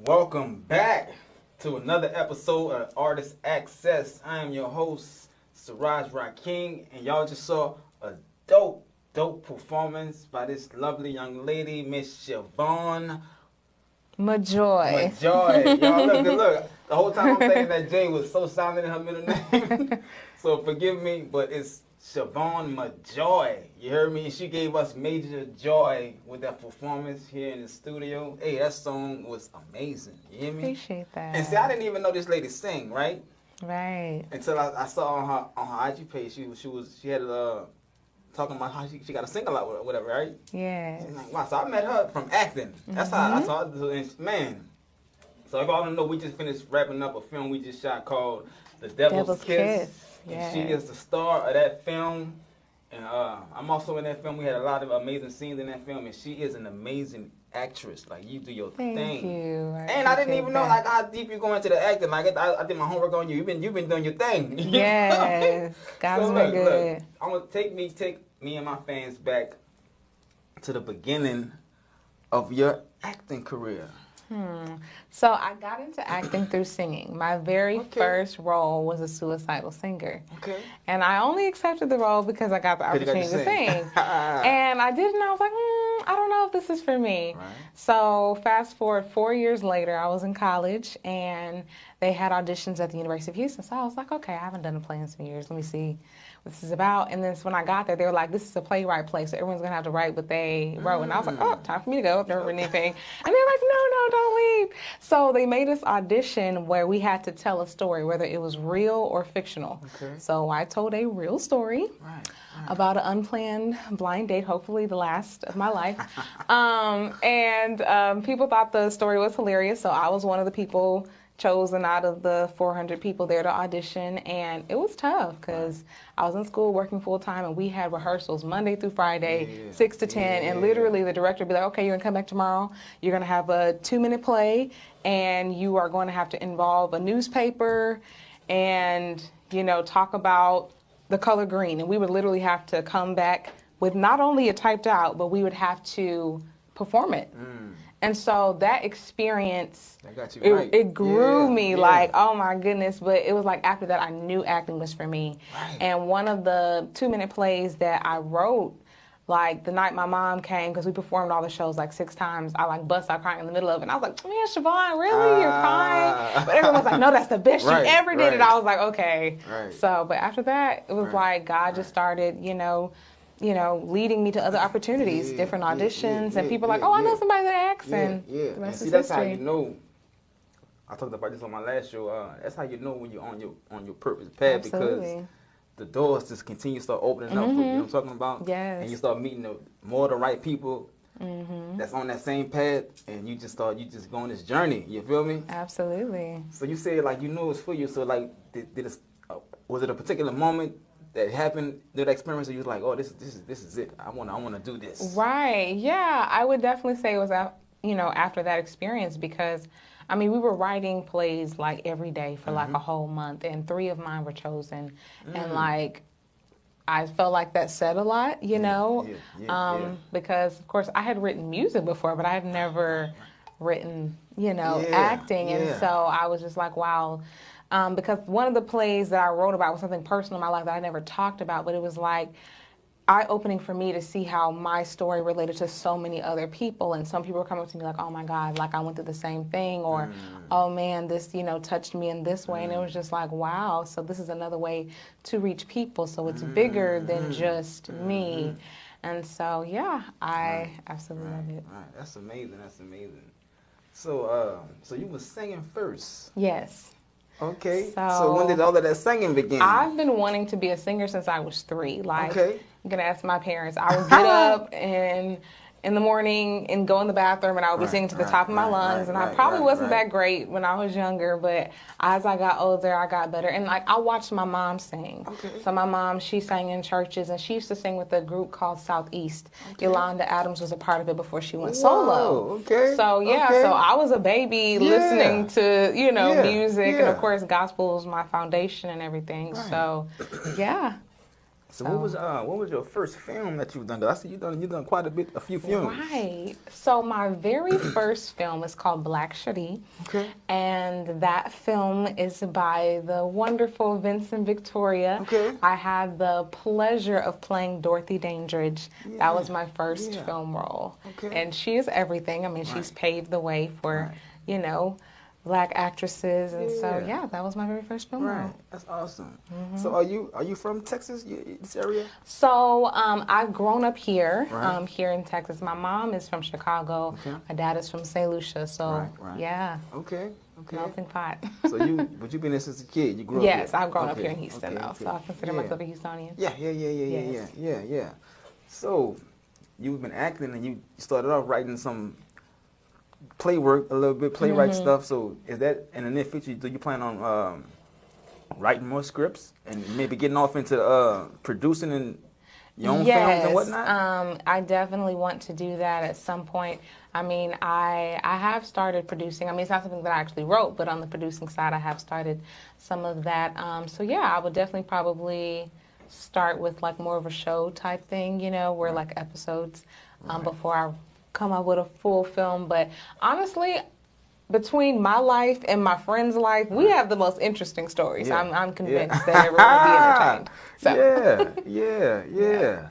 Welcome back to another episode of Artist Access. I am your host, Siraj Ra-King, and y'all just saw a dope performance by this lovely young lady, Miss Shavon Majoi. Majoi. Y'all look. The whole time I'm thinking that J was so silent in her middle name. So forgive me, but it's Shavon Majoi. You heard me? She gave us major joy with that performance here in the studio. Hey, that song was amazing. You hear me? Appreciate that. And see, I didn't even know this lady sing, right? Right. Until I saw on her IG page, she had talking about how she got to sing a lot or whatever, right? Yeah. Like, wow, so I met her from acting. That's how I saw it. Man. So if y'all don't know, we just finished wrapping up a film we just shot called The Devil's Kiss. Yes. She is the star of that film. And I'm also in that film. We had a lot of amazing scenes in that film. And she is an amazing actress. Like, you do your thing. Thank you. And I didn't even know like how deep you go into the acting. Like I did my homework on you. You've been doing your thing. Yes. God's been good. Look, I'm gonna take me and my fans back to the beginning of your acting career. So I got into acting through singing. My very first role was a suicidal singer. Okay. And I only accepted the role because I got the opportunity to sing. And I did, and I was like, I don't know if this is for me. Right. So fast forward 4 years later, I was in college, and they had auditions at the University of Houston. So I was like, okay, I haven't done a play in some years. Let me see what this is about. And then when I got there, they were like, this is a playwright play, so everyone's going to have to write what they wrote. And I was like, oh, time for me to go. I've never written anything. And they were like, no, don't leave. So they made us audition where we had to tell a story, whether it was real or fictional. Okay. So I told a real story about an unplanned blind date, hopefully the last of my life. And people thought the story was hilarious, so I was one of the people chosen out of the 400 people there to audition, and it was tough because I was in school working full time, and we had rehearsals Monday through Friday, 6 to 10, and literally the director would be like, okay, you're gonna come back tomorrow, you're gonna have a 2-minute play, and you are going to have to involve a newspaper and, you know, talk about the color green. And we would literally have to come back with not only it typed out, but we would have to perform it. And so that experience, it grew me like, oh my goodness. But it was like after that, I knew acting was for me. Right. And one of the 2-minute plays that I wrote, like the night my mom came, because we performed all the shows like 6 times, I like bust out crying in the middle of it. And I was like, man, Shavon, really? You're crying? But everyone was like, no, that's the best you ever did. And I was like, okay. So, but after that, it was like God just started, you know, leading me to other opportunities, different auditions, and people like, oh, I know somebody that acts, and the rest is that's how history. you know. I talked about this on my last show. That's how you know when you're on your purpose path, because the doors just continue to start opening up for you. You know what I'm talking about? Yes. And you start meeting more of the right people that's on that same path, and you just go on this journey. You feel me? Absolutely. So you said like you knew it was for you. So like, was it a particular moment that happened, that experience, you was like, oh, this is it. I wanna do this. Right. Yeah, I would definitely say it was after that experience, because I mean, we were writing plays like every day for like a whole month, and 3 of mine were chosen, and like I felt like that said a lot, you know, because of course I had written music before, but I had never written, acting, and so I was just like, wow. Because one of the plays that I wrote about was something personal in my life that I never talked about, but it was like eye-opening for me to see how my story related to so many other people. And some people were coming up to me like, oh my God, like I went through the same thing, or oh man, this, touched me in this way. And it was just like, wow, so this is another way to reach people. So it's bigger than just me. And so, yeah, I absolutely love it. Right. That's amazing. So, so you were singing first. Yes. Okay. So when did all of that singing begin? I've been wanting to be a singer since I was 3. Like, I'm going to ask my parents. I would get up and in the morning and go in the bathroom, and I would be singing to the top of my lungs. And I probably wasn't that great when I was younger, but as I got older, I got better. And like, I watched my mom sing. Okay. So my mom, she sang in churches, and she used to sing with a group called Southeast. Yolanda Adams was a part of it before she went solo. Okay. So yeah, so I was a baby listening to, music, and of course gospel was my foundation and everything. So yeah. So what was your first film that you've done? 'Cause I see you done quite a few films. Right. So my very first film is called Black Shadi. Okay. And that film is by the wonderful Vincent Victoria. Okay. I had the pleasure of playing Dorothy Dandridge. Yeah. That was my first Yeah. film role. Okay. And she is everything. I mean, she's paved the way for, you know, Black actresses, and so yeah, that was my very first film role. That's awesome. So are you from Texas, this area? So I've grown up here, here in Texas. My mom is from Chicago. Okay. My dad is from St. Lucia. So yeah, Okay. melting pot. So you've been there since a kid. You grew up here. Yes, I've grown up here in Houston though, so I consider myself a Houstonian. Yeah. So you've been acting, and you started off writing some play work, a little bit playwright stuff. So is that in the near future? Do you plan on writing more scripts and maybe getting off into producing and your own films and whatnot? I definitely want to do that at some point. I mean, I have started producing. I mean, it's not something that I actually wrote, but on the producing side, I have started some of that. So yeah, I would definitely probably start with like more of a show type thing, you know, where like episodes before I come up with a full film. But honestly, between my life and my friend's life, we have the most interesting stories. I'm convinced that everyone will be entertained. So. Yeah.